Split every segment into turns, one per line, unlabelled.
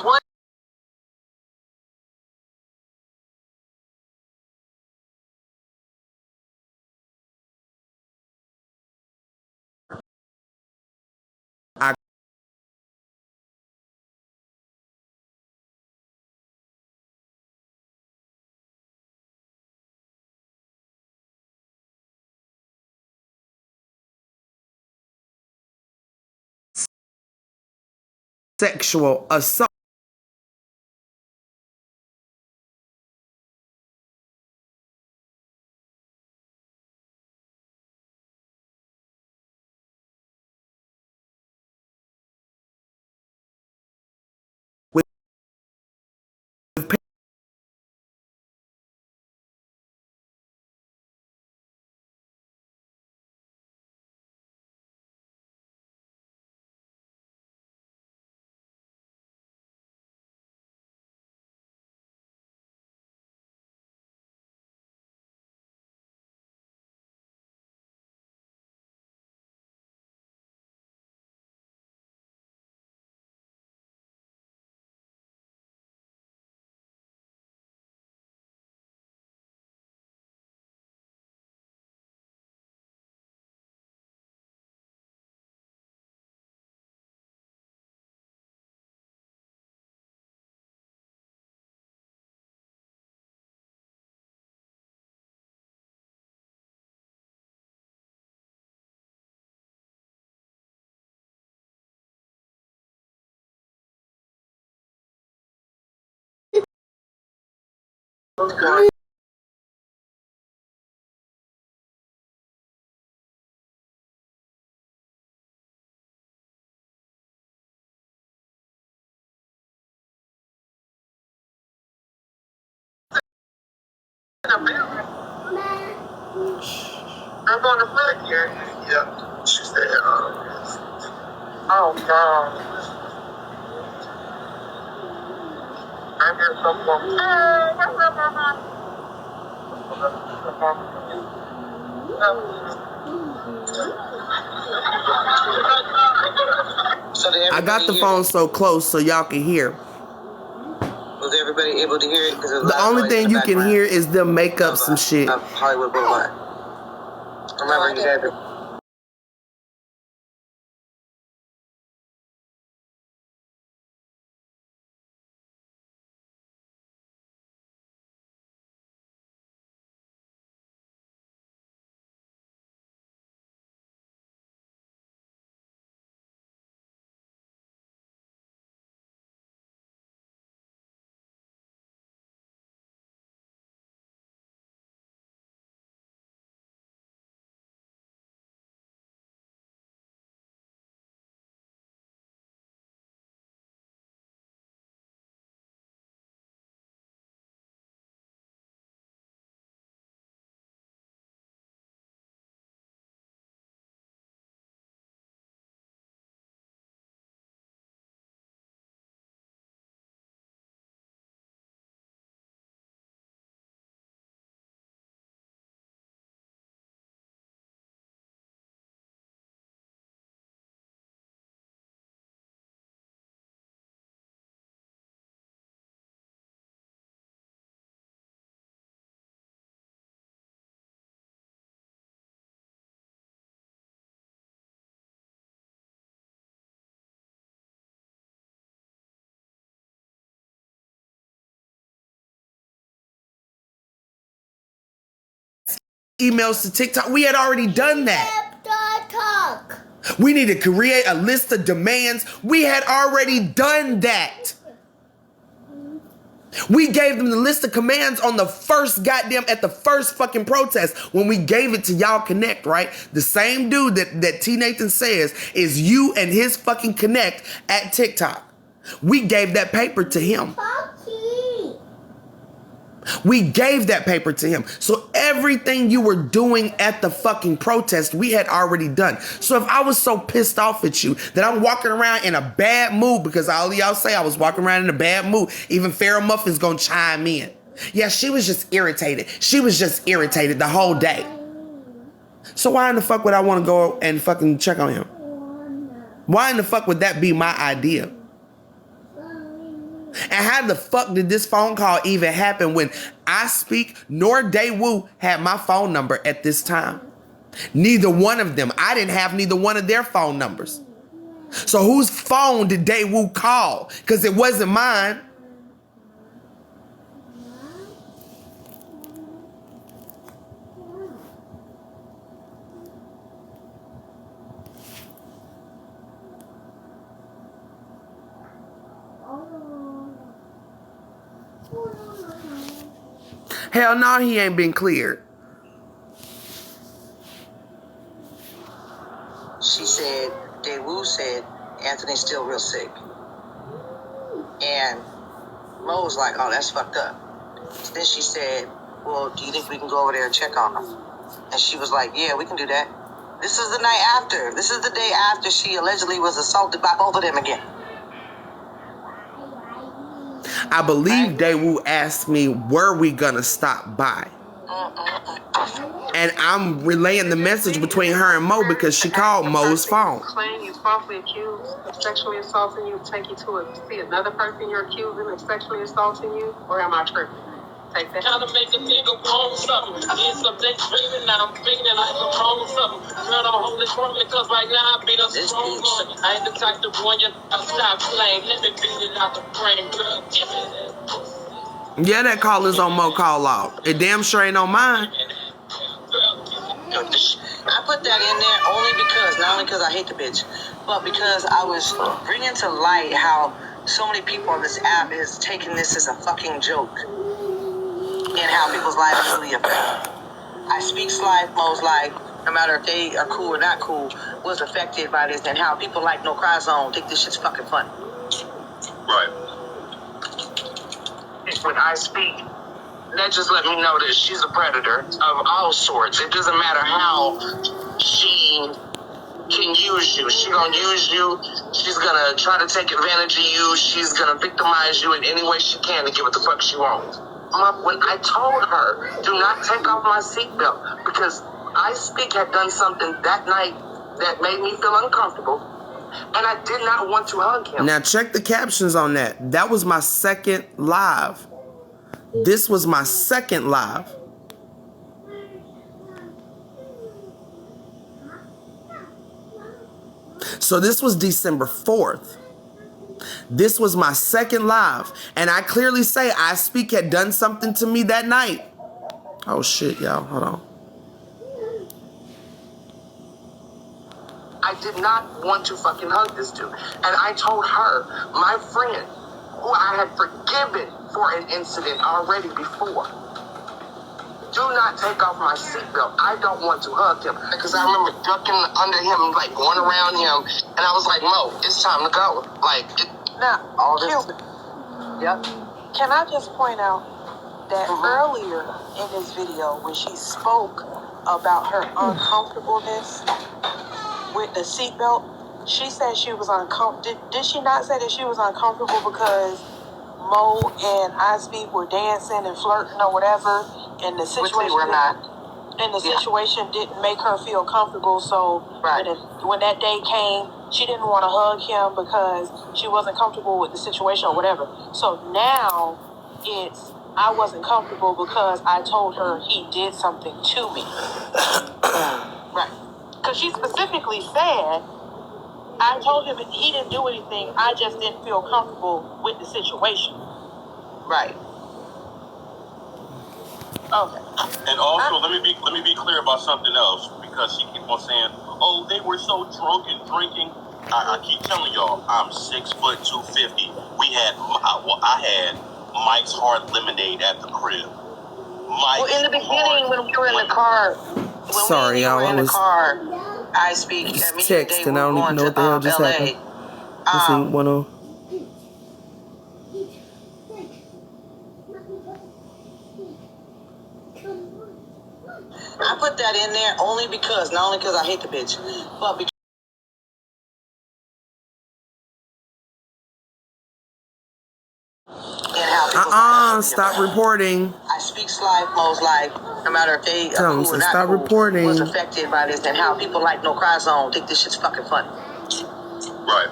What?
I sexual assault with
I'm on the plug here. Yeah. She said, oh, God. I hear someone.
I got the phone so close so y'all can hear.
Was everybody able to hear it?
The only thing you can hear is them make up some shit.
Hollywood Boulevard. Remember, you guys.
Emails to TikTok. We had already done that. We need to create a list of demands. We had already done that. We gave them the list of commands on the first at the first fucking protest when we gave it to Y'all Connect, right? The same dude that T. Nathan says is you and his fucking Connect at TikTok. We gave that paper to him. We gave that paper to him. So everything you were doing at the fucking protest, we had already done. So if I was so pissed off at you that I'm walking around in a bad mood, because all of y'all say I was walking around in a bad mood, even Farrah Muffin's gonna chime in. Yeah, she was just irritated. She was just irritated the whole day. So why in the fuck would I want to go and fucking check on him? Why in the fuck would that be my idea? And how the fuck did this phone call even happen when I Speak nor Daewoo had my phone number at this time? Neither one of them. I didn't have neither one of their phone numbers. So whose phone did Daewoo call? Because it wasn't mine. Hell no, he ain't been cleared.
She said, Daewoo said, Anthony's still real sick. And Mo was like, oh, that's fucked up. Then she said, well, do you think we can go over there and check on him? And she was like, yeah, we can do that. This is the night after. This is the day after she allegedly was assaulted by both of them again.
I believe Daewoo asked me, were we gonna stop by? And I'm relaying the message between her and Mo because she called Mo's phone.
Claim you falsely accused of sexually assaulting you, take you to see another person you're accusing of sexually assaulting you, or am I tripping? Take that.
Trying to make a nigga wrong something. Did something dreaming, now I'm feeling like I'm wrong something. Girl, don't hold this wrong because right now I beat a strong woman. I ain't the type to warn you, I'll stop playing. Let me beat it out the brain, girl. Give me that.
Yeah, that call is on Mo call off. It damn sure ain't on mine.
I put that in there only because, not only because I hate the bitch, but because I was bringing to light how so many people on this app is taking this as a fucking joke. And how people's lives are really affected. I Speak's life, Mo's life, no matter if they are cool or not cool, was affected by this, and how people like No Cry Zone think this shit's fucking funny.
Right. When I speak, that just let me know that she's a predator of all sorts. It doesn't matter how she can use you. She's gonna use you. She's gonna try to take advantage of you. She's gonna victimize you in any way she can to get what the fuck she wants. When I told her, do not take off my seatbelt, because I Speak had done something that night that made me feel uncomfortable, and I did not want to hug him.
Now check the captions on that. That was my second live. This was my second live. So this was December 4th. This was my second live. And I clearly say I Speak had done something to me that night. Oh shit, y'all. Hold on.
I did not want to fucking hug this dude. And I told her, my friend, who I had forgiven for an incident already before, do not take off my seatbelt. I don't want to hug him. Because I remember ducking under him, like going around him, and I was like, Mo, it's time to go. Like,
Now,
all this.
Yep.
Can I just point out that earlier in this video, when she spoke about her uncomfortableness with the seatbelt, she said she was uncomfortable. Did she not say that she was uncomfortable because Mo and I Speak were dancing and flirting or whatever, and the situation
were not.
And the situation didn't make her feel comfortable. So when that day came, she didn't want to hug him because she wasn't comfortable with the situation or whatever. So now it's, I wasn't comfortable because I told her he did something to me. Right. Because she specifically said, I told him he didn't do anything. I just didn't feel comfortable with the situation.
Right.
Okay.
And also, let me be clear about something else, because she keep on saying, "Oh, they were so drunk and drinking." I keep telling y'all, I'm 6 foot 250. I had Mike's Hard Lemonade at the crib.
Well, in the beginning, when we were in the car,
Sorry, y'all. I was
I Speak.
texting. I don't even know what the hell just happened. Let's see.
I put that in there only because, not only because I hate the bitch, but because.
Stop reporting.
I Speak's life, Mo's life, no matter if they are cool or not
stop
cool,
reporting.
was affected by this, and how people like No Cry Zone think this shit's fucking funny.
Right.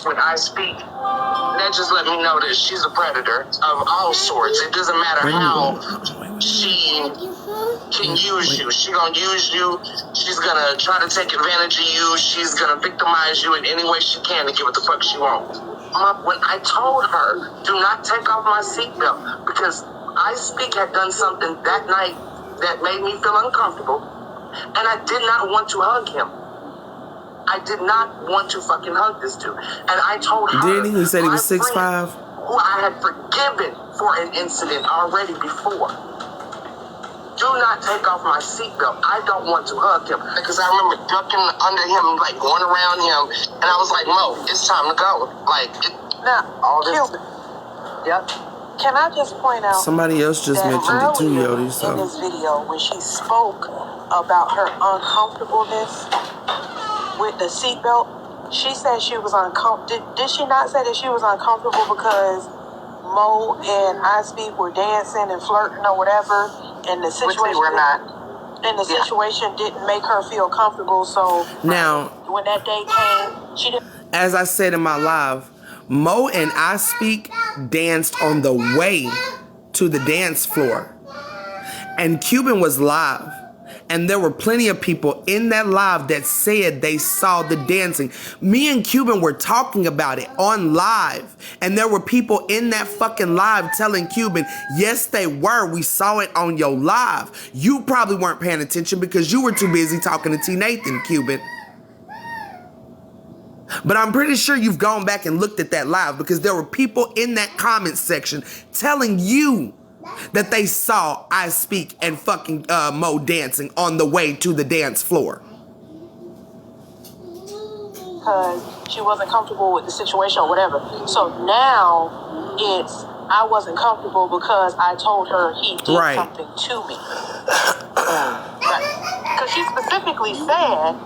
when I speak, that just let me know that she's a predator of all sorts. It doesn't matter how she can use you. She gonna use you. She's gonna try to take advantage of you. She's gonna victimize you in any way she can to get what the fuck she wants. When I told her, do not take off my seatbelt, because I Speak had done something that night that made me feel uncomfortable, and I did not want to hug him. I did not want to fucking hug this dude. And I told her,
didn't he? He said he was 6'5",
who I had forgiven for an incident already before. Do not take off my seatbelt. I don't want to hug him. Because I remember ducking under him, like going around him, and I was like, Mo, it's time to go. Like,
now,
all this.
Yep.
Can I just point out
somebody else just
that
mentioned it too,
earlier
Yodi.
in
So
this video, when she spoke about her uncomfortableness with the seatbelt, she said she was uncomfortable. Did she not say that she was uncomfortable because Mo and I Speak were dancing and flirting or whatever, and the situation
Which we were not.
And the situation didn't make her feel comfortable. So
now,
when that day came, she didn't.
as I said in my live, Mo and I Speak danced on the way to the dance floor. And Cuban was live. And there were plenty of people in that live that said they saw the dancing. Me and Cuban were talking about it on live. And there were people in that fucking live telling Cuban, yes, they were. We saw it on your live. You probably weren't paying attention because you were too busy talking to T. Nathan, Cuban. But I'm pretty sure you've gone back and looked at that live, because there were people in that comment section telling you that they saw I Speak and fucking Mo dancing on the way to the dance floor.
Because she wasn't comfortable with the situation or whatever. So now it's, I wasn't comfortable because I told her he did something to me. Right. Because she specifically said,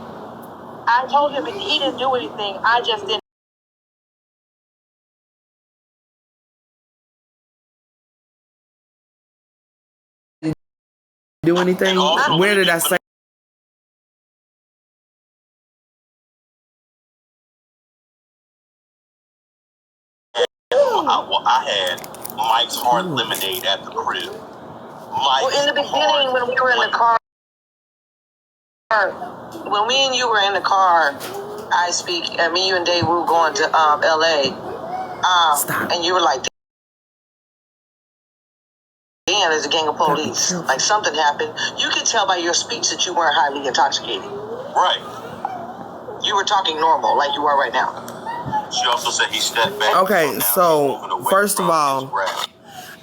I told him he didn't do anything, I just didn't.
Do anything? Where did I say?
I had Mike's Hard Lemonade at the crib.
Well, in the beginning, when we were in the car, when me and you were in the car, I Speak, me, you, and Dave, we were going to L.A., and you were like, damn, there's a gang of police. Like, something happened. You could tell by your speech that you weren't highly intoxicated.
Right.
You were talking normal, like you are right now.
She also said he stepped back.
Okay, so first of all,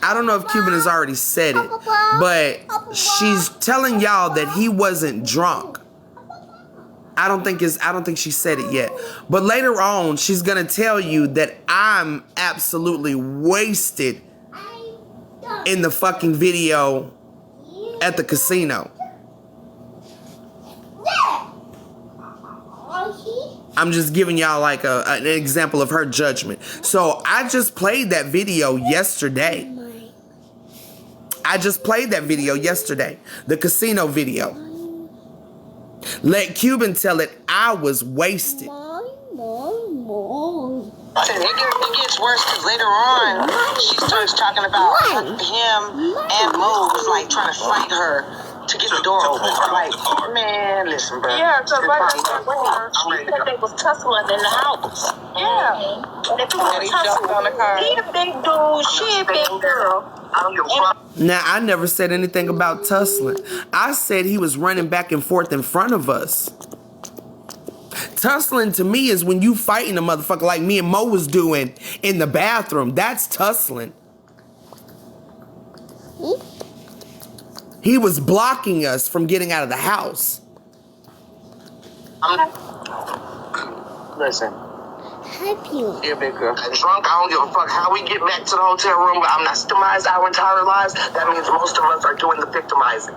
I don't know if Cuban has already said it, but she's telling y'all that he wasn't drunk. I don't think she said it yet. But later on, she's gonna tell you that I'm absolutely wasted in the fucking video at the casino. I'm just giving y'all like an example of her judgment. So I just played that video yesterday. The casino video. Let Cuban tell it I was wasted.
It gets worse because later on, she starts talking about him and Mo was like trying to fight her to get the door open. Like, man, listen, bro.
Yeah, because right
she
said they was tussling in the house. Yeah. And if you want to tussle, he a big dude, she a big girl.
I don't give a fuck.
Now, I never said anything about tussling. I said he was running back and forth in front of us. Tussling to me is when you fighting a motherfucker like me and Mo was doing in the bathroom. That's tussling. He was blocking us from getting out of the house.
Listen.
Help you.
You're a big girl.
I'm drunk, I don't give a fuck how we get back to the hotel room, but I'm not victimized our entire lives. That means most of us are doing the victimizing.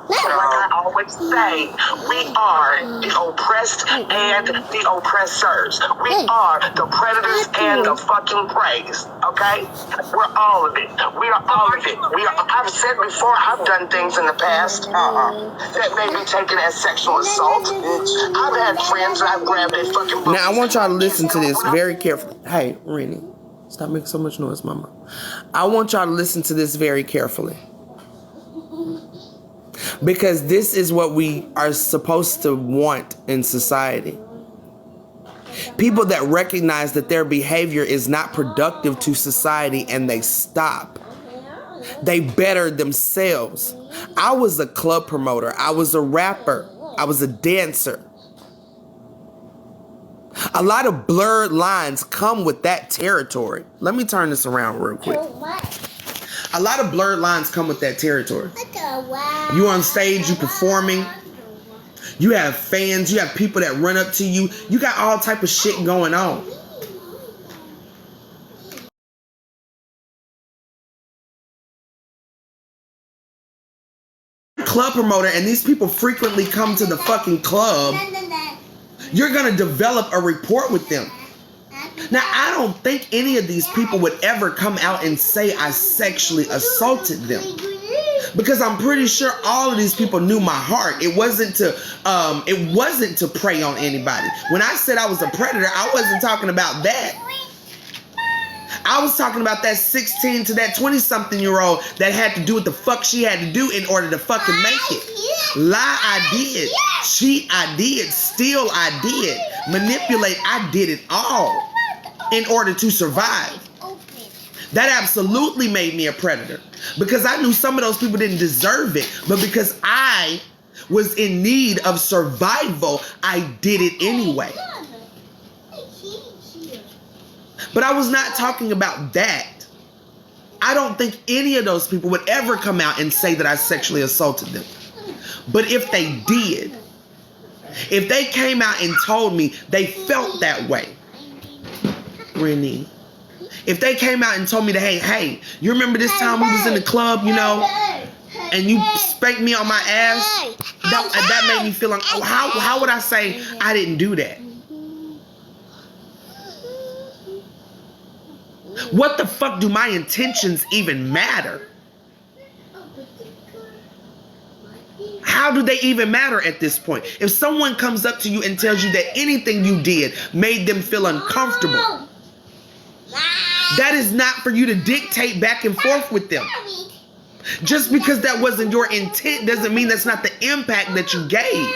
Like I always say, we are the oppressed and the oppressors. We are the predators and the fucking preys. Okay? We're all of it. We are all of it. I've said before, I've done things in the past that may be taken as sexual assault. I've had friends that I've grabbed their fucking boobies.
Now I want y'all to listen to this very carefully. Hey, Rennie, stop making so much noise, mama. I want y'all to listen to this very carefully. Because this is what we are supposed to want in society. People that recognize that their behavior is not productive to society and they stop. They better themselves. I was a club promoter. I was a rapper. I was a dancer. A lot of blurred lines come with that territory. Let me turn this around real quick. A lot of blurred lines come with that territory. You on stage, you performing. You have fans, you have people that run up to you. You got all type of shit going on. Club promoter and these people frequently come to the fucking club. You're gonna develop a rapport with them. Now, I don't think any of these people would ever come out and say I sexually assaulted them. Because I'm pretty sure all of these people knew my heart. It wasn't to prey on anybody. When I said I was a predator, I wasn't talking about that. I was talking about that 16 to that 20-something-year-old that had to do what the fuck she had to do in order to fucking make it. Lie, I did. Cheat, I did. Steal, I did. Manipulate, I did it all in order to survive. That absolutely made me a predator. Because I knew some of those people didn't deserve it. But because I was in need of survival, I did it anyway. But I was not talking about that. I don't think any of those people would ever come out and say that I sexually assaulted them. But if they did, if they came out and told me they felt that way, Rennie, if they came out and told me that, hey, you remember this time we was in the club, you know, and you spanked me on my ass, that made me feel like, oh, how would I say I didn't do that? What the fuck do my intentions even matter? How do they even matter at this point? If someone comes up to you and tells you that anything you did made them feel uncomfortable, that is not for you to dictate back and forth with them. Just because that wasn't your intent doesn't mean that's not the impact that you gave.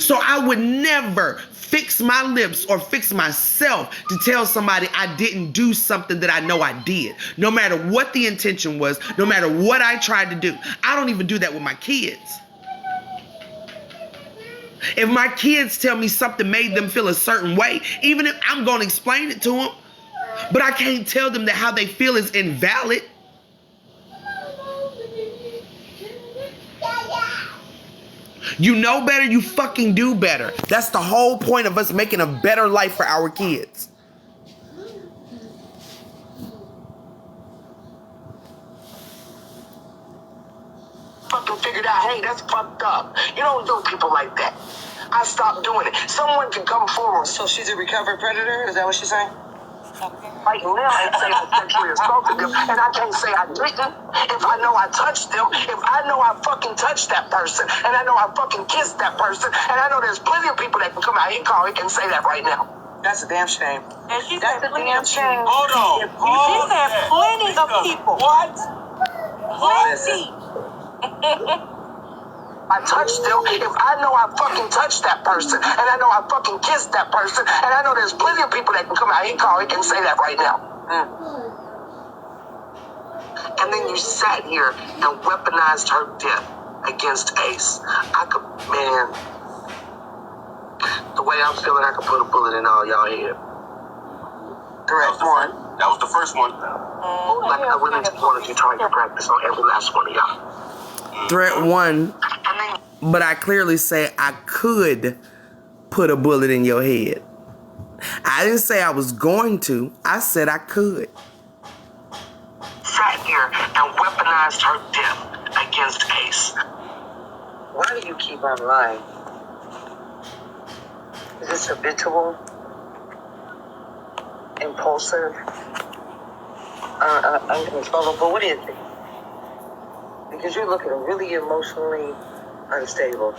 So I would never fix my lips or fix myself to tell somebody I didn't do something that I know I did. No matter what the intention was, no matter what I tried to do. I don't even do that with my kids. If my kids tell me something made them feel a certain way, even if I'm going to explain it to them, but I can't tell them that how they feel is invalid. You know better, you fucking do better. That's the whole point of us making a better life for our kids.
Fucking figured out, hey, that's fucked up. You don't do people like that. I stopped doing it. Someone can come forward.
So she's a recovered predator? Is that what she's saying?
Right now and say I sexually assaulted them, and I can't say I didn't. If I know I touched them, if I know I fucking touched that person, and I know I fucking kissed that person, and I know there's plenty of people that can come out here and can say that right now.
That's a damn shame.
And she
That's
said
a damn shame.
Hold on.
She said plenty of people.
What?
Plenty.
I touched them, if I know I fucking touched that person, and I know I fucking kissed that person, and I know there's plenty of people that can come out here and can say that right now. And then you sat here and weaponized her death against Ace. I could, man, the way I'm feeling, I could put a bullet in all y'all head. Threat one.
That was the first one.
Like I really wanted you trying to practice on every last one of y'all.
Threat one, but I clearly say I could put a bullet in your head. I didn't say I was going to. I said I could.
Sat here and weaponized her death against Ace.
Why do you keep on lying? Is this habitual, impulsive, uncontrollable? What is it? Because you're looking really emotionally unstable.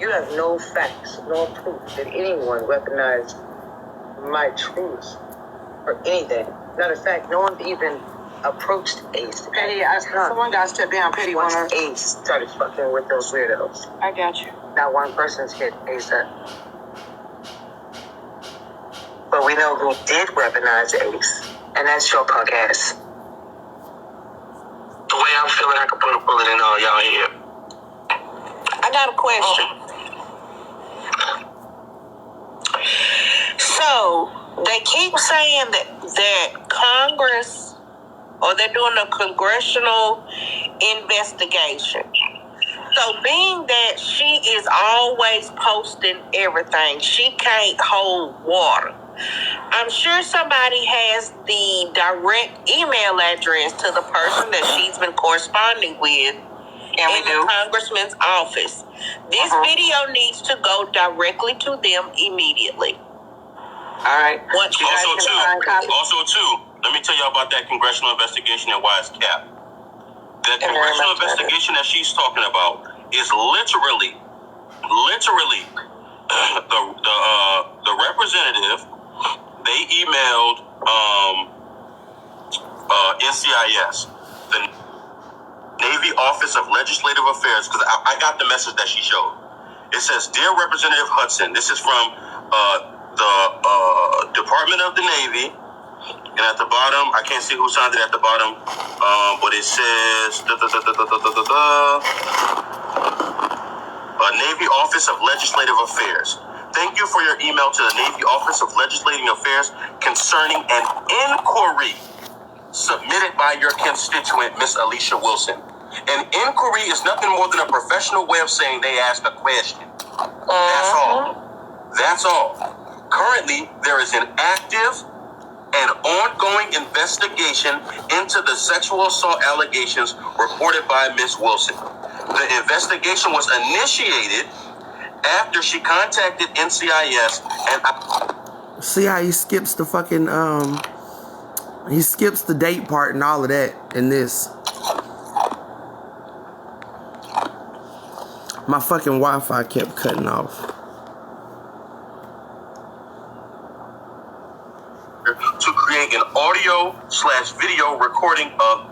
You have no facts, no proof that anyone weaponized my truth or anything. Matter of fact, no one even approached Ace. Petty, someone got to step down. Petty, once Ace started fucking with those weirdos.
I got you.
Not one person's hit Ace up. But we know who did weaponize Ace, and that's your punk ass.
The way I'm feeling, I could put a bullet in all y'all head.
I got a question. So they keep saying that Congress, or they're doing a congressional investigation. So being that she is always posting everything, she can't hold water. I'm sure somebody has the direct email address to the person that she's been corresponding with in the congressman's office. This video needs to go directly to them immediately.
All right.
Also, too, let me tell y'all about that congressional investigation and why it's capped. The congressional investigation that she's talking about is literally the representative. They emailed NCIS, the Navy Office of Legislative Affairs, because I got the message that she showed. It says, "Dear Representative Hudson," this is from the Department of the Navy, and at the bottom, I can't see who signed it at the bottom, but it says Navy Office of Legislative Affairs. Thank you for your email to the Navy Office of Legislative Affairs concerning an inquiry submitted by your constituent, Miss Alicia Wilson. An inquiry is nothing more than a professional way of saying they asked a question. That's all. That's all. Currently, there is an active and ongoing investigation into the sexual assault allegations reported by Miss Wilson. The investigation was initiated after she contacted NCIS and...
See how he skips the fucking, he skips the date part and all of that in this. My fucking Wi-Fi kept cutting off.
To create an audio/video recording of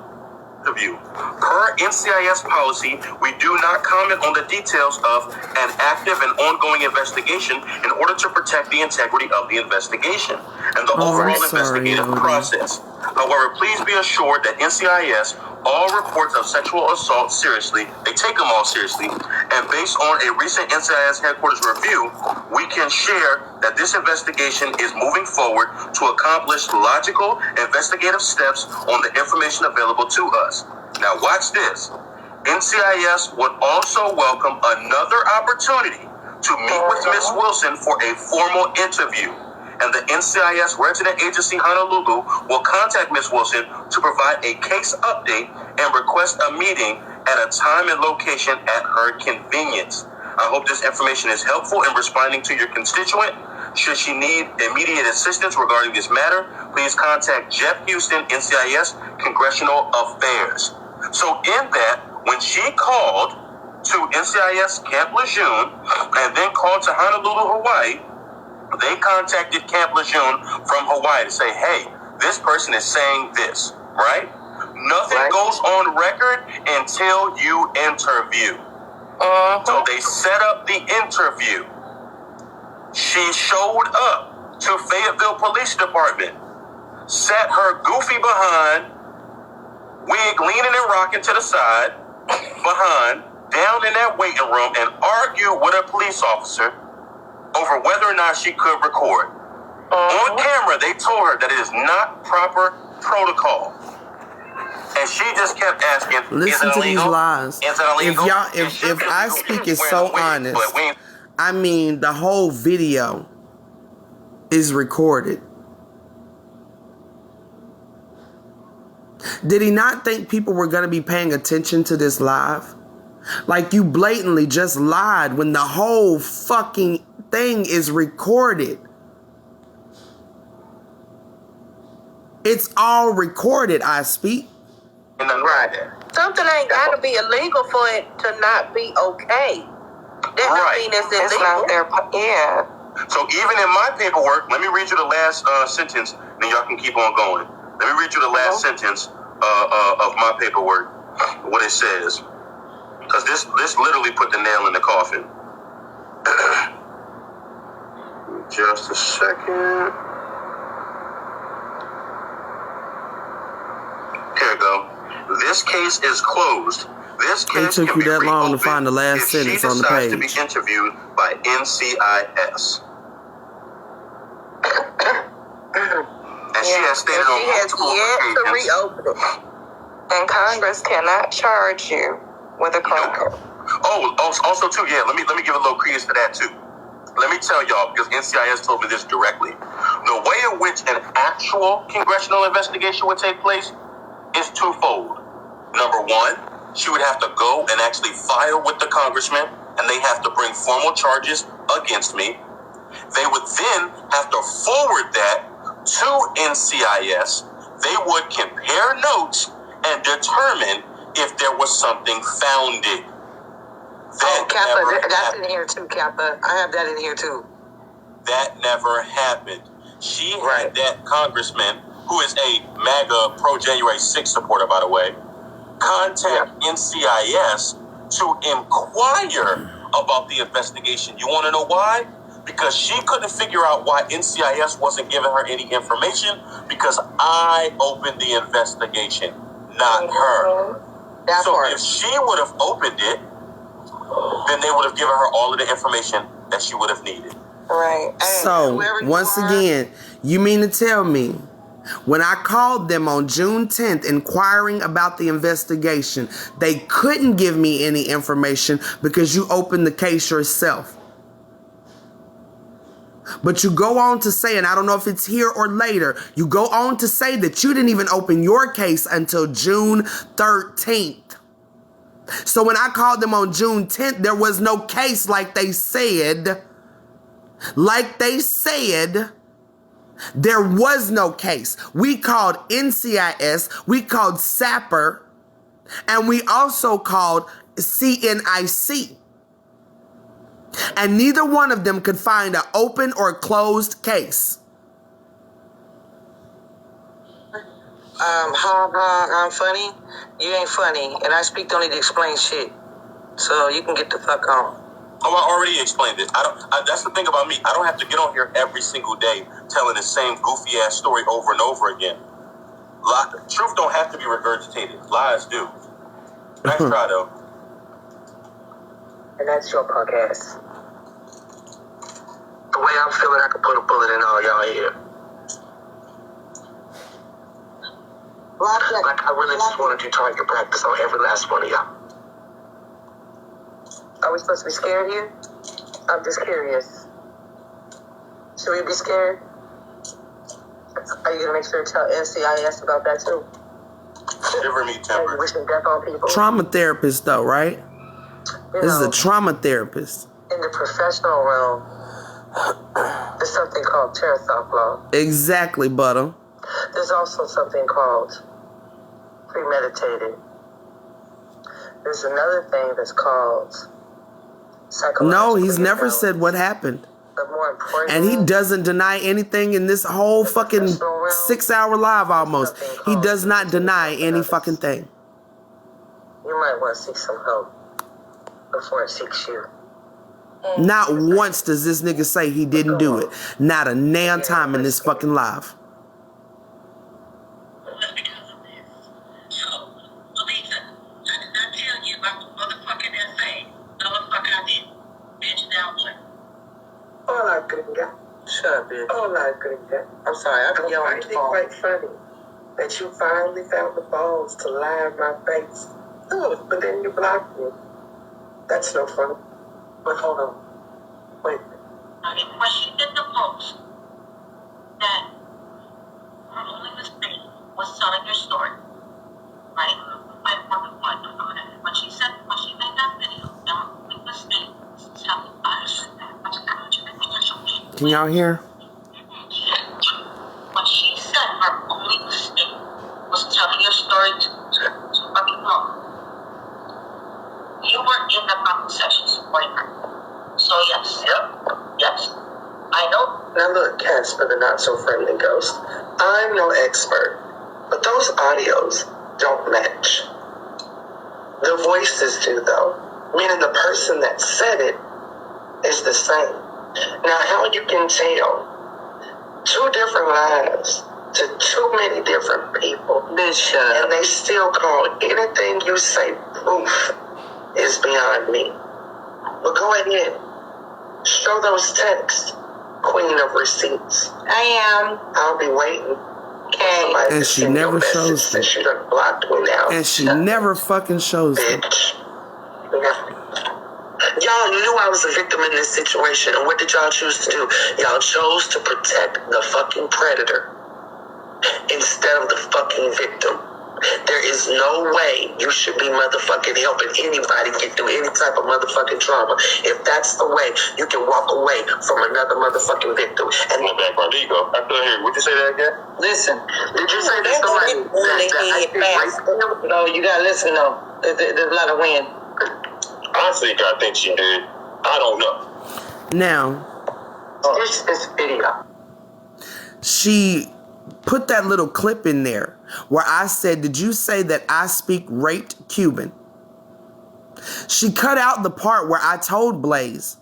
the view. Per NCIS policy, we do not comment on the details of an active and ongoing investigation in order to protect the integrity of the investigation and the overall investigative process. However, please be assured that NCIS all reports of sexual assault seriously. They take them all seriously. And based on a recent NCIS headquarters review, we can share that this investigation is moving forward to accomplish logical investigative steps on the information available to us. Now watch this. NCIS would also welcome another opportunity to meet with Ms. Wilson for a formal interview. And the NCIS resident agency Honolulu will contact Ms. Wilson to provide a case update and request a meeting at a time and location at her convenience. I hope this information is helpful in responding to your constituent. Should she need immediate assistance regarding this matter, please contact Jeff Houston, NCIS Congressional Affairs. So in that, when she called to NCIS Camp Lejeune and then called to Honolulu, Hawaii, they contacted Camp Lejeune from Hawaii to say, hey, this person is saying this, right? Nothing goes on record until you interview. So they set up the interview. She showed up to Fayetteville Police Department, sat her goofy behind, wig leaning and rocking to the side, behind, down in that waiting room, and argued with a police officer over whether or not she could record. On camera, they told her that it is not proper protocol. And she just kept asking,
listen to these lies. If I speak is so honest, I mean, the whole video is recorded. Did he not think people were going to be paying attention to this live? Like, you blatantly just lied when the whole fucking thing is recorded. It's all recorded, I speak.
Right. Something ain't got to be illegal for it to not be okay. That don't mean it's illegal. It's not their, yeah.
So even in my paperwork, let me read you the last sentence, then y'all can keep on going. Let me read you the last sentence of my paperwork, what it says. Because this literally put the nail in the coffin. Just a second. Here we go. This case is closed. This case
took you that long to find the last sentence on the page.
If she decides to be interviewed by NCIS. And she has stated on multiple occasions.
To reopen it. And Congress cannot charge you with a crime.
Oh, also too, yeah, let me give a little credence to that too. Let me tell y'all, because NCIS told me this directly. The way in which an actual congressional investigation would take place is twofold. Number one, she would have to go and actually file with the congressman, and they have to bring formal charges against me. They would then have to forward that to NCIS. They would compare notes and determine if there was something founded.
Kappa, that's in here too, Kappa. I have that in here too.
That never happened. She had that congressman, who is a MAGA pro-January 6th supporter, by the way, contact NCIS to inquire about the investigation. You want to know why? Because she couldn't figure out why NCIS wasn't giving her any information, because I opened the investigation, not her. If she would have opened it, then they would have given her all of the information that she would have needed.
Right.
So, once again, you mean to tell me, when I called them on June 10th inquiring about the investigation, they couldn't give me any information because you opened the case yourself? But you go on to say, and I don't know if it's here or later, you go on to say that you didn't even open your case until June 13th. So when I called them on June 10th, there was no case like they said. There was no case. We called NCIS, we called SAPR, and we also called CNIC. And neither one of them could find an open or closed case.
I'm funny. You ain't funny. And I speak don't need to explain shit. So you can get the fuck on.
Oh, I already explained it. That's the thing about me. I don't have to get on here every single day telling the same goofy ass story over and over again. Truth don't have to be regurgitated. Lies do. Nice try though.
And that's your podcast. The way I'm feeling, I could put a bullet in all y'all here. Like, I really just want to do target practice on every last one of y'all. Are we supposed to be scared here? I'm just curious. Should we be scared? Are you going to make sure to tell NCIS about that too?
Shiver me timbers.
Wishing death on people.
Trauma therapist though, right? This is a trauma therapist.
In the professional realm, there's something called Teresaw law.
Exactly, Butter.
There's also something called premeditated. There's another thing that's called psychological.
No, he's never said what happened.
But more importantly,
and he doesn't deny anything in this whole fucking 6-hour live almost. He does not deny any fucking thing.
You might want to seek some help before it seeks you.
Not once does this nigga say he didn't do it. Not a damn time in this fucking live.
Hola, gringa. Shut up, bitch. Hola, gringa. I'm sorry, I can yell on the phone. I find it quite funny that you finally found the balls to lie in my face. Oh, but then you blocked me. That's no fun. But hold on. Wait.
When she did the post, that her only mistake was telling your story, right? When she made that
Can y'all hear?
But she said her only mistake was telling your story to fucking mom. You were in the fucking session supporting her. So yes. Yep. Yes. I know.
Now look, Casper the not-so-friendly ghost. I'm no expert, but those audios don't match. The voices do, though. Meaning the person that said it is the same. Now, how you can tell two different lives to too many different people, and they still call anything you say proof is beyond me. But go ahead. Show those texts, Queen of Receipts.
I am.
I'll be waiting.
Okay.
And she never shows them.
Since you done blocked me now.
And she never fucking shows them.
Bitch. Y'all knew I was a victim in this situation, and what did y'all choose to do? Y'all chose to protect the fucking predator instead of the fucking victim. There is no way you should be motherfucking helping anybody get through any type of motherfucking trauma. If that's the way, you can walk away from another motherfucking victim. And
My bad, there you go. I couldn't hear. Would you say that again?
Listen.
Did you say that somebody that
No, you gotta listen though. There's a lot of wind.
I think she did. I don't know.
Now,
this is video.
she put that little clip in there where I said, did you say that I speak raped Cuban? She cut out the part where I told Blaze,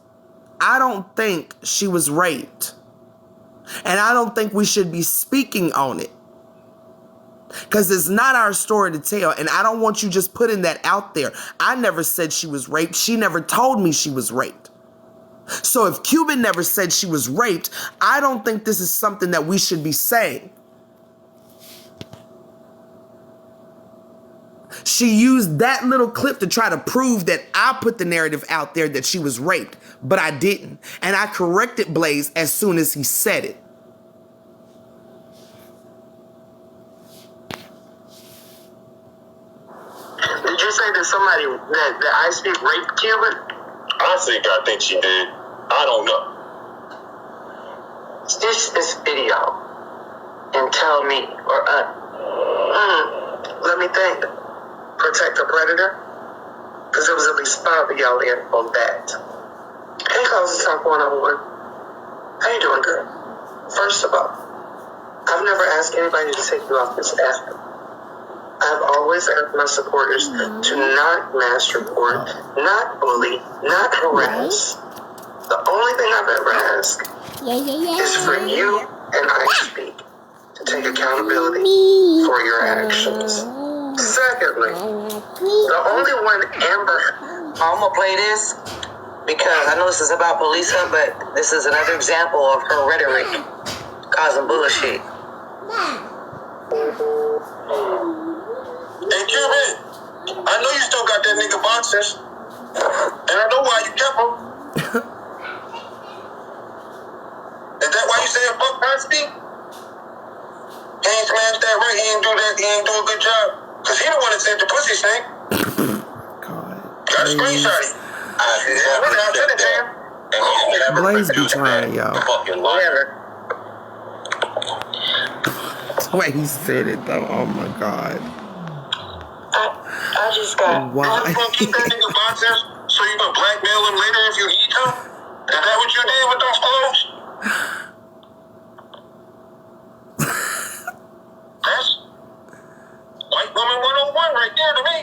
I don't think she was raped. And I don't think we should be speaking on it. Because it's not our story to tell. And I don't want you just putting that out there. I never said she was raped. She never told me she was raped. So if Cuban never said she was raped, I don't think this is something that we should be saying. She used that little clip to try to prove that I put the narrative out there that she was raped, but I didn't. And I corrected Blaze as soon as he said it.
Did you say that somebody that I speak raped Cuban?
I think she did. I don't know.
Stitch this video and tell me, or let me think. Protect the predator? Because there was at least 5 of y'all in on that. Hey, Close the Talk 101. How you doing, girl? First of all, I've never asked anybody to take you off this app. I've always asked my supporters to not mass report, not bully, not harass. The only thing I've ever asked is for you and I speak to take accountability for your actions. Secondly, the only one Amber...
I'm gonna play this because I know this is about Palesa, but this is another example of her rhetoric causing bullshit.
Hey, Cuban, I know you still got that nigga boxers. And I know why you kept him. Is that why you said fuck Cosby? He ain't smashed that right. He ain't do a good job. Because he the one that said the pussy stink. Got a screenshot it. I said it to him. And he's never
Blaze be trying, y'all.
Fucking liar.
The way he said it, though. Oh, my God.
I just got...
Why?
You gonna keep that nigga boxers so you can blackmail him later if you need to? Is that what you did with those clothes? That's white woman 101 right there to me.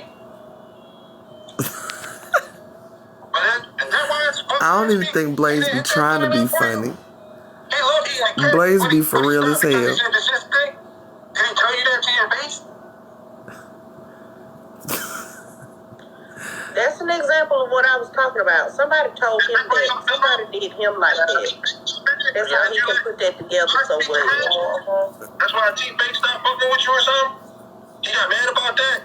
Is that why it's
I don't even think Blaze be trying to be funny.
Hey, look,
Blaze be for real as hell.
Did he tell you that to your face?
That's an example of what I was talking about. Somebody told him that. Somebody did him like that. That's how he can put that together so well.
That's why T-Bake stopped fucking with you or something? He got mad about that?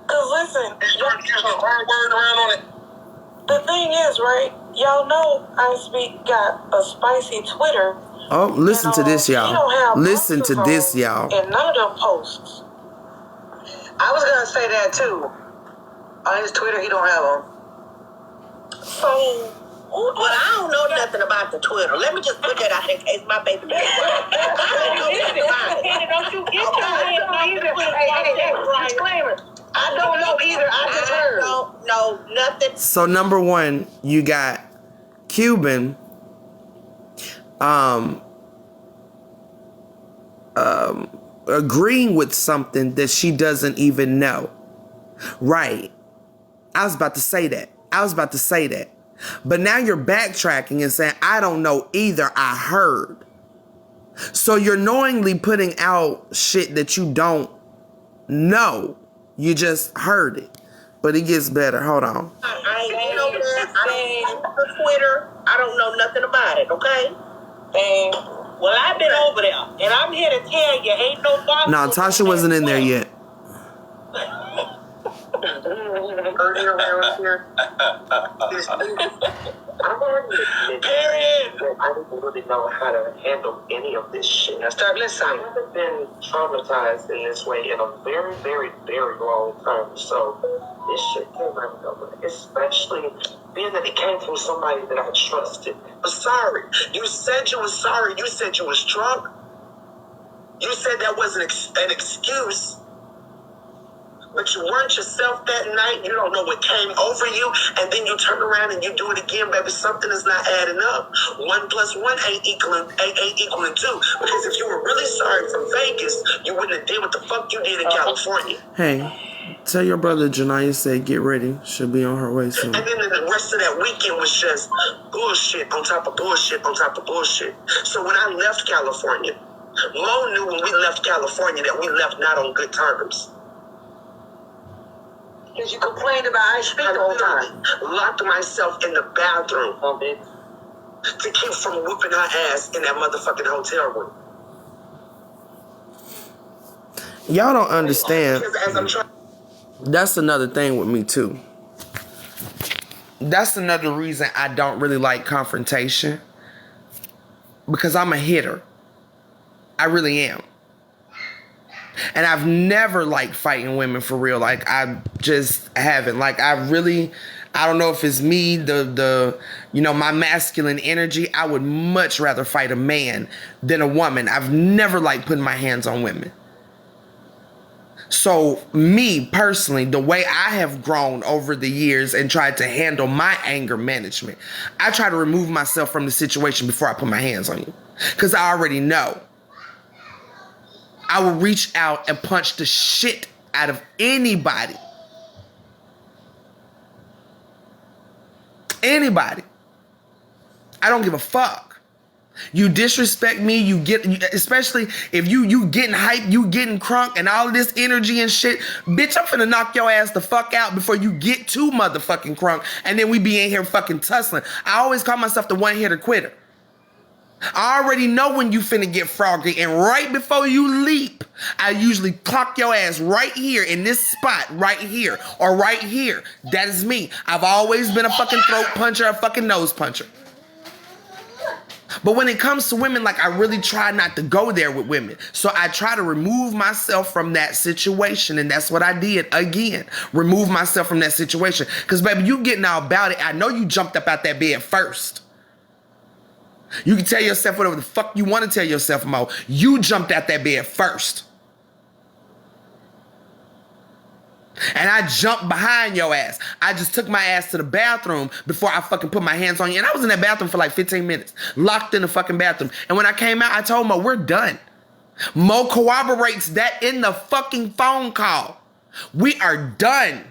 Cause listen,
He started using a hard word around on it.
the thing is, right? Y'all know I speak got a spicy Twitter.
Oh, listen to this, y'all. Listen to this, y'all.
And none of them posts.
I was gonna say that too. On his Twitter, he don't have them.
So Well, I don't know nothing about the Twitter. Let me just put that out in case my baby daddy. I don't know nothing about it. Don't you get your hands off the Twitter? Disclaimer. I don't know either. I just heard. I don't know nothing.
So number one, you got Cuban agreeing with something that she doesn't even know. Right. I was about to say that. But now you're backtracking and saying, I don't know either, I heard. So you're knowingly putting out shit that you don't know. You just heard it. But it gets better. Hold on.
I ain't been over there. I don't know the Twitter. I don't know nothing about it, okay? Well, I've been over there, and I'm here to tell you, ain't no doctor.
No, Tasha wasn't in there yet.
Early around here. I've already admitted that I didn't really know how to handle any of this shit.
Now start listening.
I haven't been traumatized in this way in a very, very, very long time. So this shit came out of nowhere. Especially being that it came from somebody that I trusted. But sorry. You said you was sorry. You said you was drunk. You said that wasn't an excuse. But you weren't yourself that night. You don't know what came over you. And then you turn around and you do it again, baby. Something is not adding up. 1 + 1 ain't equaling 2. Because if you were really sorry from Vegas, you wouldn't have did what the fuck you did in California.
Hey, tell your brother Janiyah said get ready. She'll be on her way soon.
And then the rest of that weekend was just bullshit on top of bullshit on top of bullshit. So when I left California, Mo knew when we left California that we left not on good terms.
Because you complained about I speak the whole time.
Locked myself in the bathroom to keep from whooping her ass in that motherfucking hotel room.
Y'all don't understand.
Because as I'm trying.
That's another thing with me too. That's another reason I don't really like confrontation. Because I'm a hitter. I really am. And I've never liked fighting women for real. Like, I just haven't. Like, I don't know if it's me, my masculine energy. I would much rather fight a man than a woman. I've never liked putting my hands on women. So, me personally, the way I have grown over the years and tried to handle my anger management, I try to remove myself from the situation before I put my hands on you. Because I already know. I will reach out and punch the shit out of anybody. Anybody. I don't give a fuck. You disrespect me, you get, especially if you getting hype, you getting crunk and all of this energy and shit. Bitch, I'm finna knock your ass the fuck out before you get too motherfucking crunk and then we be in here fucking tussling. I always call myself the one-hitter quitter. I already know when you finna get froggy, and right before you leap, I usually clock your ass right here in this spot, right here, or right here. That is me. I've always been a fucking throat puncher, a fucking nose puncher. But when it comes to women, like, I really try not to go there with women. So I try to remove myself from that situation, and that's what I did again. Remove myself from that situation. Because, baby, you getting all about it. I know you jumped up out that bed first. You can tell yourself whatever the fuck you want to tell yourself, Mo. You jumped out that bed first. And I jumped behind your ass. I just took my ass to the bathroom before I fucking put my hands on you. And I was in that bathroom for like 15 minutes. Locked in the fucking bathroom. And when I came out, I told Mo, we're done. Mo corroborates that in the fucking phone call. We are done.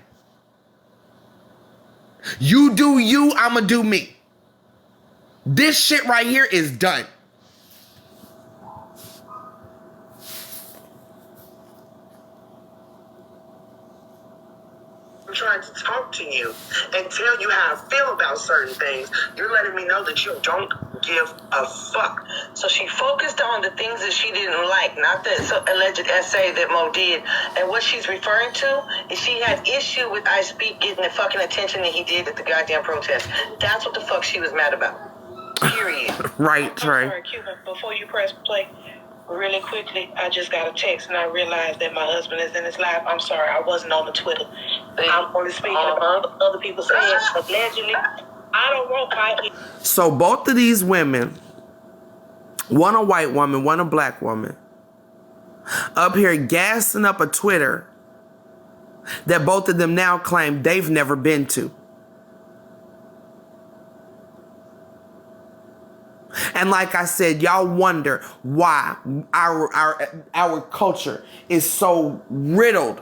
You do you, I'ma do me. This shit right here is done.
I'm trying to talk to you and tell you how I feel about certain things. You're letting me know that you don't give a fuck.
So she focused on the things that she didn't like, not the alleged essay that Mo did. And what she's referring to is she had issue with I Speak getting the fucking attention that he did at the goddamn protest. That's what the fuck she was mad about. Period.
Right, Trey.
I'm sorry, Cuban, before you press play, really quickly, I just got a text and I realized that my husband is in his live. I'm sorry, I wasn't on the Twitter. I'm only speaking about other people saying allegedly.
I don't want my...
So both of these women, one a white woman, one a black woman, up here gassing up a Twitter that both of them now claim they've never been to. And like I said, y'all wonder why our culture is so riddled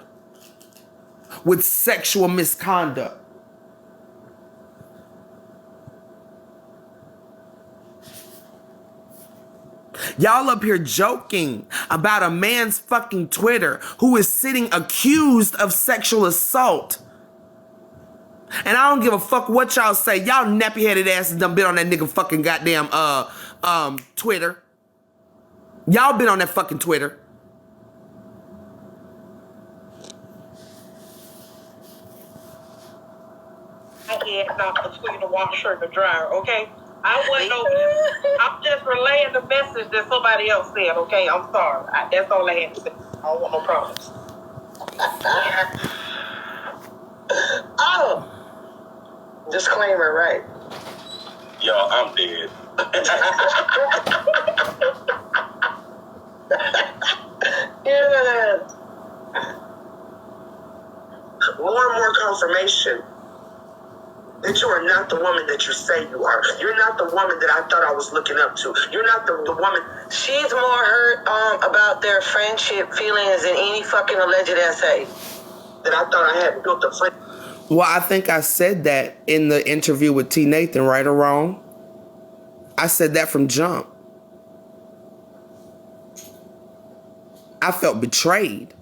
with sexual misconduct. Y'all up here joking about a man's fucking Twitter who is sitting accused of sexual assault. And I don't give a fuck what y'all say. Y'all nappy-headed asses done been on that nigga fucking goddamn Twitter. Y'all been on that fucking Twitter.
I had not between the washer and the dryer, okay? I wasn't over there. I'm just relaying the message that somebody else said, okay? I'm sorry. That's all I had to say. I don't want no problems.
Oh. Disclaimer, right?
Yo, I'm dead.
Yeah. More and more confirmation that you are not the woman that you say you are. You're not the woman that I thought I was looking up to. You're not the woman.
She's more hurt about their friendship feelings than any fucking alleged essay.
That I thought I had built a friend.
Well, I think I said that in the interview with T. Nathan, right or wrong. I said that from jump. I felt betrayed.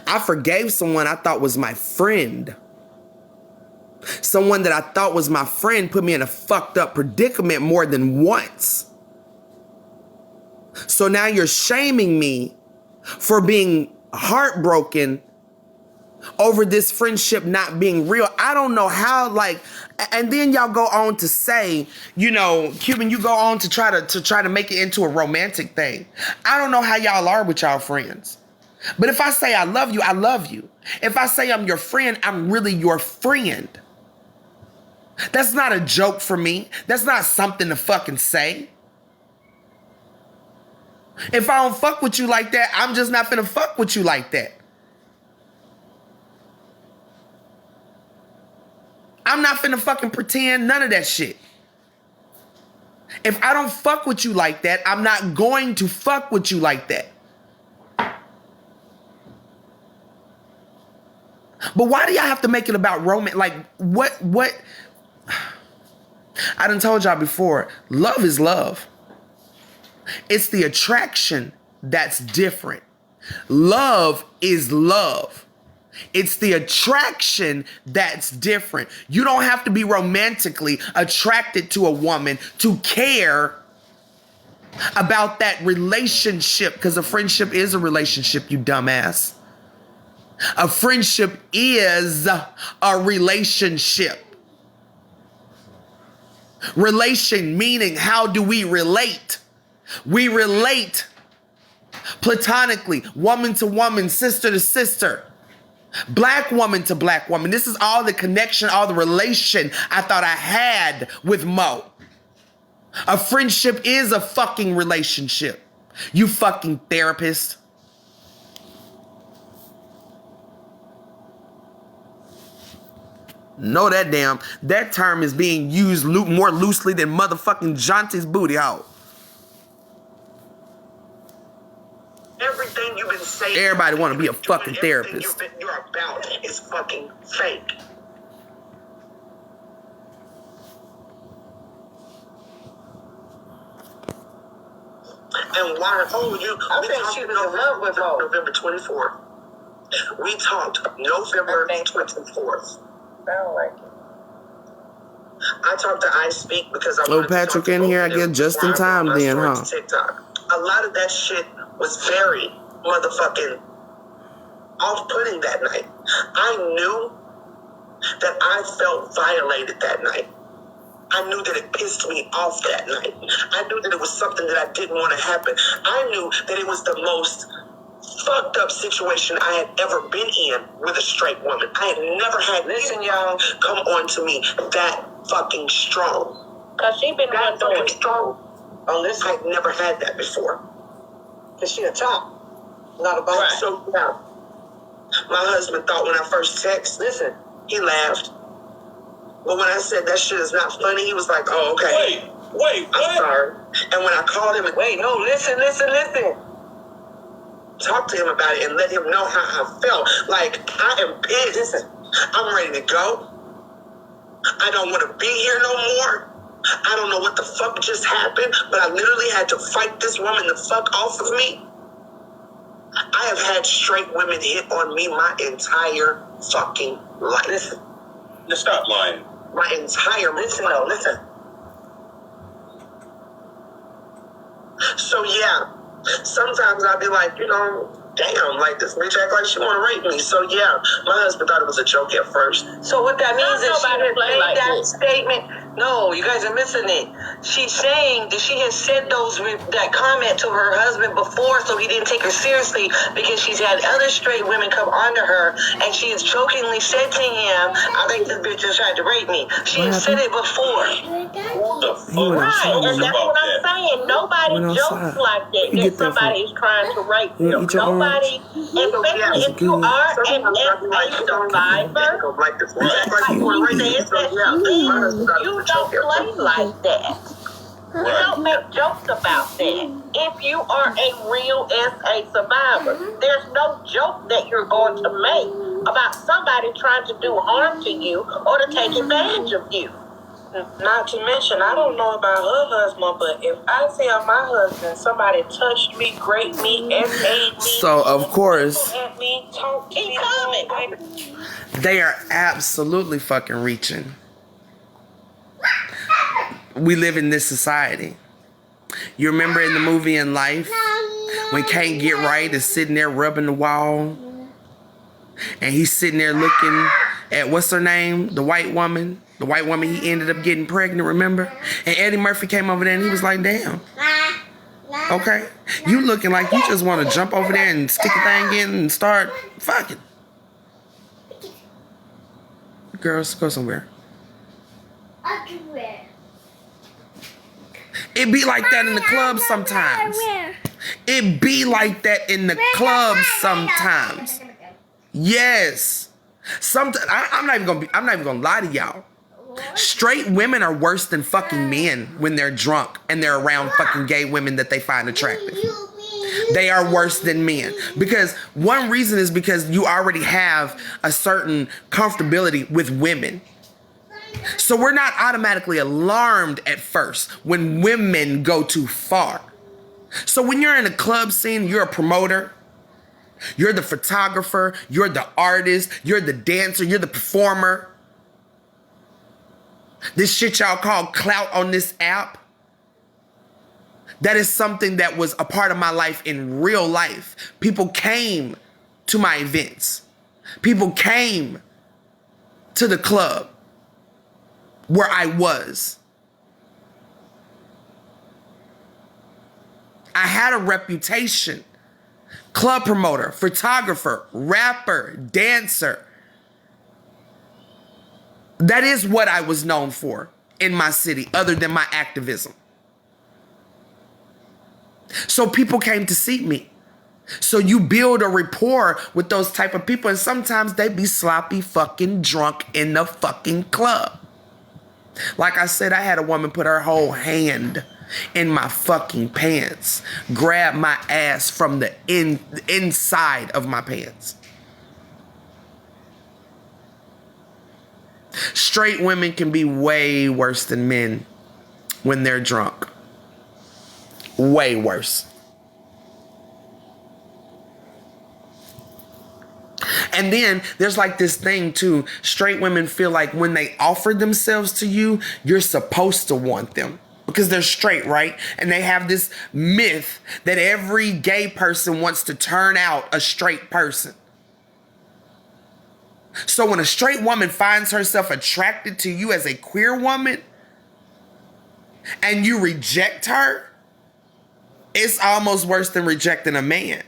I forgave someone I thought was my friend. Someone that I thought was my friend put me in a fucked up predicament more than once. So now you're shaming me for being heartbroken over this friendship not being real. I don't know how, like, and then y'all go on to say, you know, Cuban, you go on to try to make it into a romantic thing. I don't know how y'all are with y'all friends. But if I say I love you, I love you. If I say I'm your friend, I'm really your friend. That's not a joke for me. That's not something to fucking say. If I don't fuck with you like that, I'm just not finna fuck with you like that. I'm not finna fucking pretend none of that shit. If I don't fuck with you like that, I'm not going to fuck with you like that. But why do y'all have to make it about romance? Like, what? I done told y'all before, love is love. It's the attraction that's different. Love is love. It's the attraction that's different. You don't have to be romantically attracted to a woman to care about that relationship, because a friendship is a relationship, you dumbass. A friendship is a relationship. Relation meaning, how do we relate? We relate platonically, woman to woman, sister to sister, black woman to black woman. This is all the connection, all the relation I thought I had with Mo. A friendship is a fucking relationship. You fucking therapist. Know that that term is being used more loosely than motherfucking Jonty's booty hole.
Everything you've been saying.
Everybody want to be a fucking therapist.
You're about is fucking fake. And why? Oh,
I think she was in love with Mo.
November 24th. We talked November 24th.
Sound like it.
I talked to I Speak because I
Oh, Patrick in here, I get just in time then, huh?
TikTok. A lot of that shit was very motherfucking off-putting that night. I knew that I felt violated that night. I knew that it pissed me off that night. I knew that it was something that I didn't want to happen. I knew that it was the most fucked up situation I had ever been in with a straight woman. I had never had y'all come on to me that fucking strong.
Cause she been
that
doing
fucking strong. Oh, listen, I'd never had that before. Cause she a top, not a boss. Right. So yeah, my husband thought when I first texted, listen, he laughed. But when I said that shit is not funny, he was like, oh, okay.
Wait,
I'm sorry. And when I called him and wait, no, listen. Talk to him about it and let him know how I felt. Like, I am pissed. Listen, I'm ready to go. I don't want to be here no more. I don't know what the fuck just happened, but I literally had to fight this woman the fuck off of me. I have had straight women hit on me my entire fucking life. Listen.
Just stop lying.
My entire listen. So yeah, sometimes I'll be like, damn, like this bitch act like she want to rape me. So yeah, my husband thought it was a joke at first. So what that means is she had made like that statement. No, you guys are missing it. She's saying that she has said that comment to her husband before, so he didn't take her seriously because she's had other straight women come onto her, and she has jokingly said to him, "I think this bitch just tried to rape me." She has said it before.
Who the fuck?
Right, and that's what I'm saying. Nobody jokes like that. That somebody is trying to rape them. Nobody, especially if you are an SA survivor, you don't play like that. We don't make jokes about that. If you are a real SA survivor, there's no joke that you're going to make about somebody trying to do harm to you or to take advantage of you.
Not to mention, I don't know about her husband, but if I tell my husband somebody touched me, raped me, SA'd me,
so of course
at me, talk to me,
they are absolutely fucking reaching. We live in this society. You remember in the movie In Life when Can't Get Right is sitting there rubbing the wall and he's sitting there looking at what's her name, the white woman he ended up getting pregnant, remember? And Eddie Murphy came over there and he was like, damn, okay, you looking like you just want to jump over there and stick a thing in and start fucking. Girls, go somewhere. It be like that in the club sometimes. It be like that in the club sometimes. Yes. Sometimes I'm not even gonna lie to y'all. Straight women are worse than fucking men when they're drunk and they're around fucking gay women that they find attractive. They are worse than men. Because one reason is because you already have a certain comfortability with women. So we're not automatically alarmed at first when women go too far. So when you're in a club scene, you're a promoter, you're the photographer, you're the artist, you're the dancer, you're the performer. This shit y'all call clout on this app, that is something that was a part of my life in real life. People came to my events. People came to the club where I was. I had a reputation. Club promoter, photographer, rapper, dancer. That is what I was known for in my city, other than my activism. So people came to see me. So you build a rapport with those type of people, and sometimes they be sloppy fucking drunk in the fucking club. Like I said, I had a woman put her whole hand in my fucking pants, grab my ass from the inside of my pants. Straight women can be way worse than men when they're drunk. Way worse. And then there's like this thing too. Straight women feel like when they offer themselves to you, you're supposed to want them. Because they're straight, right? And they have this myth that every gay person wants to turn out a straight person. So when a straight woman finds herself attracted to you as a queer woman and you reject her, it's almost worse than rejecting a man.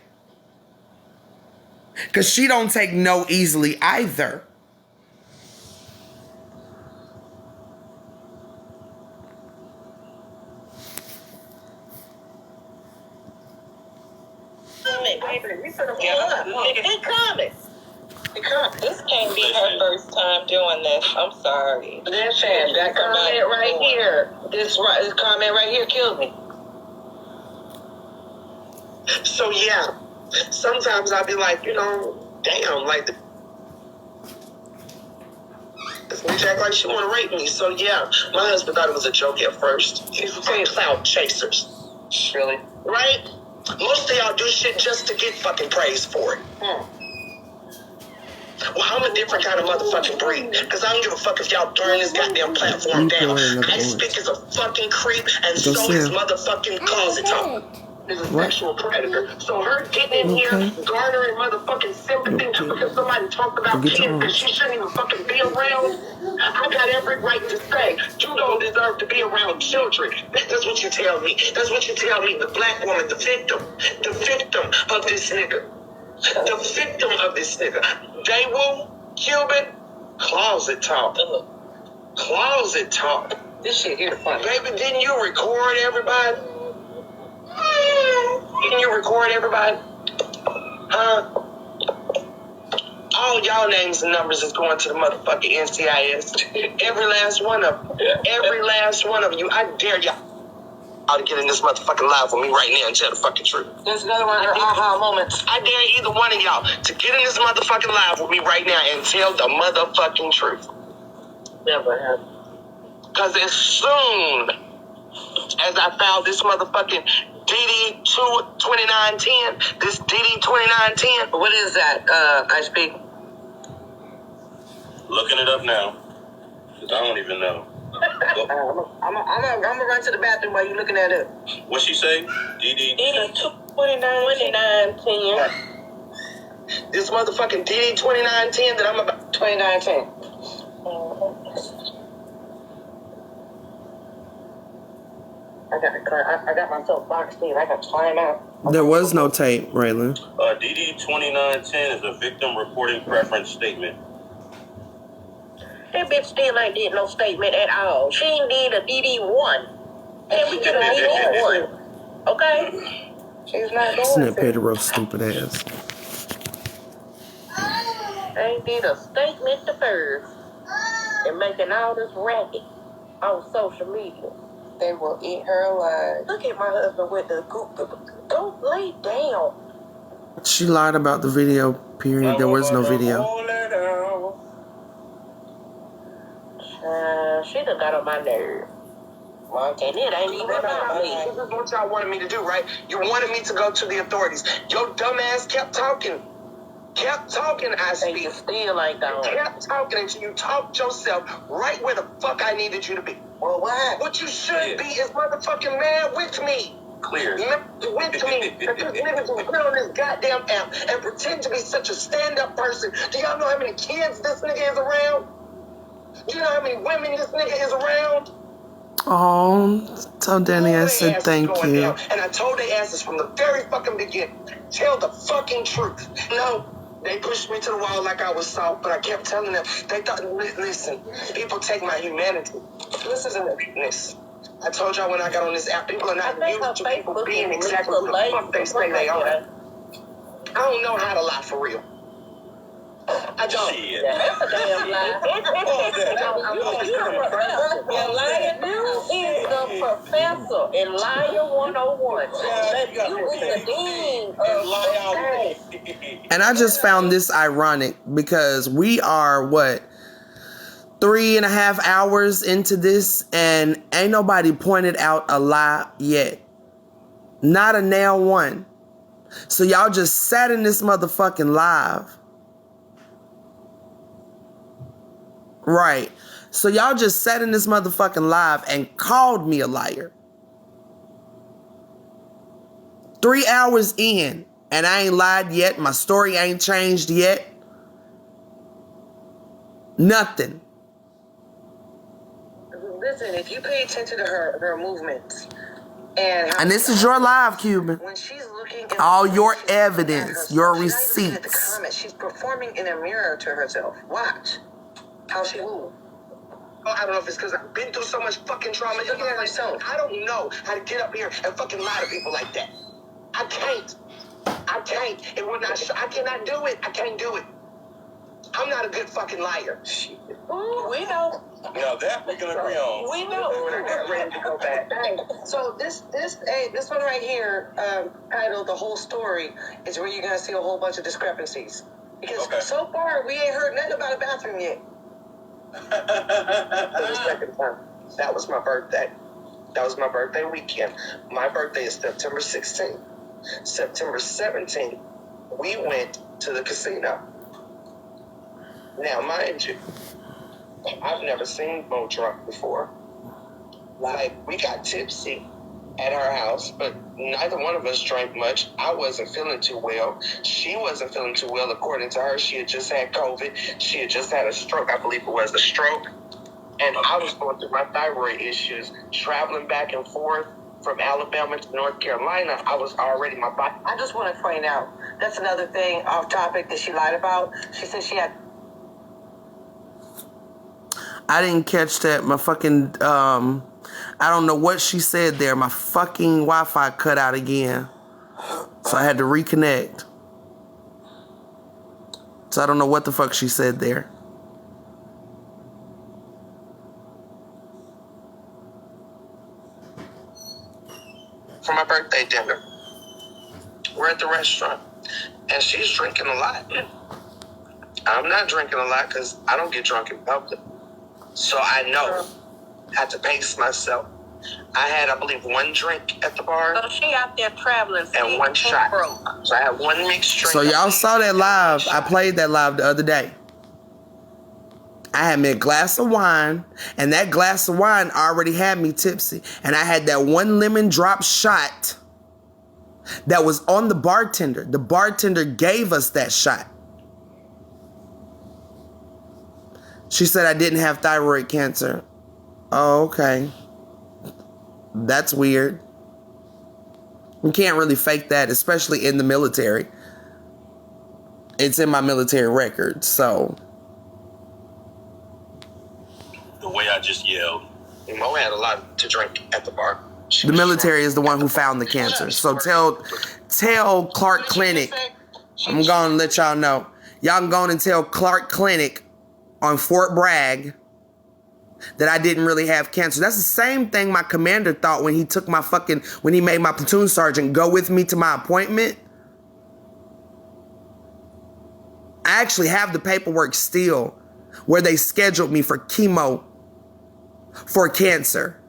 Because she don't take no easily either.
He coming. This can't be her first time doing this. I'm sorry.
Listen, that comment right here, this comment right here killed me.
So yeah, sometimes I'll be like, you know, damn, like this bitch act like she want to rape me. So yeah, my husband thought it was a joke at first. He's clout chasers.
Really?
Right? Most of y'all do shit just to get fucking praise for it. Well, I'm a different kind of motherfucking breed. Because I don't give a fuck if y'all burn this goddamn platform down. I speak as a fucking creep, and so is motherfucking Closet Talk. Is a sexual predator. So her getting in here, garnering motherfucking sympathy because somebody talked about kids that she shouldn't even fucking be around. I got every right to say, you don't deserve to be around children. That's what you tell me. That's what you tell me, the black woman, the victim of this nigga. The victim of this nigga. Daewoo, Cuban, Closet Talk. Closet Talk.
This shit here funny.
Baby, didn't you record everybody? Didn't you record everybody? Huh? All y'all names and numbers is going to the motherfucking NCIS. Every last one of them. Every last one of you. I dare y'all to get in this motherfucking live with me right now and tell the fucking truth.
There's another one of her aha moments.
I dare either one of y'all to get in this motherfucking live with me right now and tell the motherfucking truth.
Never happened.
Because as soon as I found this motherfucking DD 2910, this DD 2910.
What is that, I speak?
Looking it up now. Because I don't even know.
I'm gonna run to the bathroom while you looking at it.
What's she say? DD
2910.
This motherfucking DD 2910 that I'm about.
2910. I got myself boxed in. I got to climb out.
There was no tape, Raylan.
DD 2910 is a victim reporting preference statement.
That bitch still ain't did no statement at all. She ain't did a DD1. Can we get a DD1? Okay?
She's not
Isn't
going
that Pedro stupid ass?
Ain't did a statement to first. And making all this racket on social media.
They will eat her alive.
Look at my husband with the goop. Go lay down.
She lied about the video, period. There was no video.
She done got on my nerve. And it ain't even about me.
This is what y'all wanted me to do, right? You wanted me to go to the authorities. Your dumb ass kept talking. I speak.
And you still ain't gone.
Kept talking until you talked yourself right where the fuck I needed you to be.
Well, why?
What you should be is motherfucking mad with me.
Clear.
With me. Because niggas will put on this goddamn app and pretend to be such a stand-up person. Do y'all know how many kids this nigga is around? Do you know how many women this nigga is around?
Oh, tell Danny I said thank you.
Down. And I told their asses from the very fucking beginning, tell the fucking truth. No, they pushed me to the wall like I was soft, but I kept telling them, they thought, listen, people take my humanity. This isn't a weakness. I told y'all when I got on this app, people are not used to people being exactly who the fuck they say they are. I don't know how to lie for real. I don't.
Shit.
That's a damn lie. And lying is the professor in Liar 101. You is the dean of
And I just found this ironic because we are, 3.5 hours into this and ain't nobody pointed out a lie yet. Not a nail one. So y'all just sat in this motherfucking live. Right. So y'all just sat in this motherfucking live and called me a liar. 3 hours in and I ain't lied yet. My story ain't changed yet. Nothing.
Listen, if you pay attention to her movements and
this is your live, Cuban.
When she's looking looking in
all
the
your
mirror. She's looking at
evidence,
herself.
your
She's not even looking at the
receipts.
comments. She's performing in a mirror to herself. Watch how she moves.
Oh, I don't know if it's because I've been through so much fucking trauma.
She's looking at herself.
I don't know how to get up here and fucking lie to people like that. I can't. It would not. I cannot do it. I can't do it. I'm not a good fucking liar.
We know.
Now that we can agree on.
We know.
We're not ready to go back.
Hey, so this one right here, titled "The Whole Story," is where you're gonna see a whole bunch of discrepancies. Because so far we ain't heard nothing about a bathroom yet.
For the second time. That was my birthday. That was my birthday weekend. My birthday is September 16th. September 17th, we went to the casino. Now, mind you, I've never seen Mo drunk before. Like, we got tipsy at her house, but neither one of us drank much. I wasn't feeling too well. She wasn't feeling too well. According to her, she had just had COVID. She had just had a stroke. I believe it was a stroke. And I was going through my thyroid issues, traveling back and forth from Alabama to North Carolina. I was already, my body.
I just want to point out, that's another thing off topic that she lied about. She said she had...
I didn't catch that. My fucking, I don't know what she said there. My fucking Wi-Fi cut out again. So I had to reconnect. So I don't know what the fuck she said there.
For my birthday dinner, we're at the restaurant, and she's drinking a lot. I'm not drinking a lot because I don't get drunk in public. So I know I have to pace myself. I had, I believe, one drink at the bar.
So she out there traveling.
And one shot. So I had one mixed drink.
So y'all saw that live. I played that live the other day. I had me a glass of wine, and that glass of wine already had me tipsy. And I had that one lemon drop shot that was on the bartender. The bartender gave us that shot. She said I didn't have thyroid cancer. Oh, okay. That's weird. You can't really fake that, especially in the military. It's in my military record, so...
The way I just yelled.
Mo had a lot to drink at the bar.
The military is the one who found the cancer. So tell Clark Clinic. I'm going to let y'all know. Y'all can go and tell Clark Clinic on Fort Bragg that I didn't really have cancer. That's the same thing my commander thought when he took my when he made my platoon sergeant go with me to my appointment. I actually have the paperwork still where they scheduled me for chemo for cancer,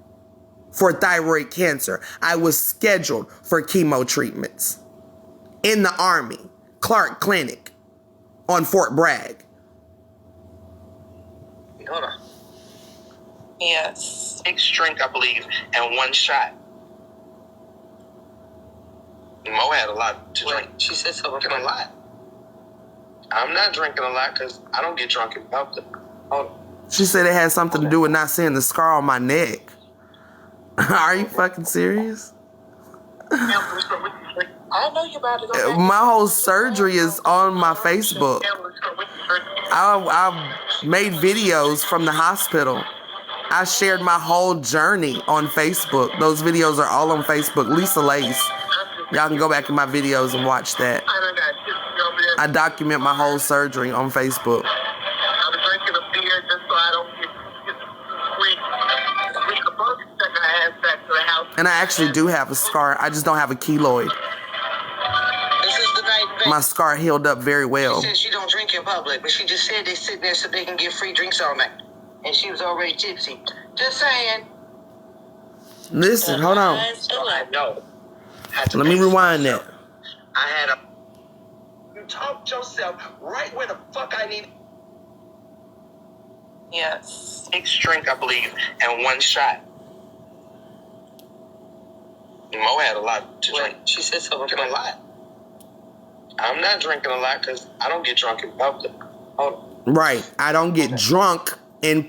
for thyroid cancer. I was scheduled for chemo treatments in the Army, Clark Clinic on Fort Bragg.
Hold on.
Yes.
Mixed drink, I believe, and one shot. Mo had a lot to drink.
She said so.
Drinking a lot. I'm not drinking a lot because I don't get drunk in public. Oh.
She said it had something to do with not seeing the scar on my neck. Are you fucking serious?
I know you about to go back.
My whole surgery is on my Facebook. I made videos from the hospital. I shared my whole journey on Facebook. Those videos are all on Facebook. Lisa Lace. Y'all can go back in my videos and watch that. I document my whole surgery on Facebook.
I'm drinking a beer just so I don't get the bug stuck my ass back to the house.
And I actually do have a scar. I just don't have a keloid.
This is the night that
My scar healed up very well.
she said she don't drink in public, but she just said they sit there so they can get free drinks all night. And she was already tipsy. Just saying.
Listen, hold on.
I know.
Let me rewind that.
I had a... You talked yourself right where the fuck I need...
Yes.
Mixed drink, I believe, and one shot. Mo had a lot to drink.
She said so.
Drinking a lot. I'm not drinking a lot because I don't get drunk in public. Oh.
Right. I don't get drunk in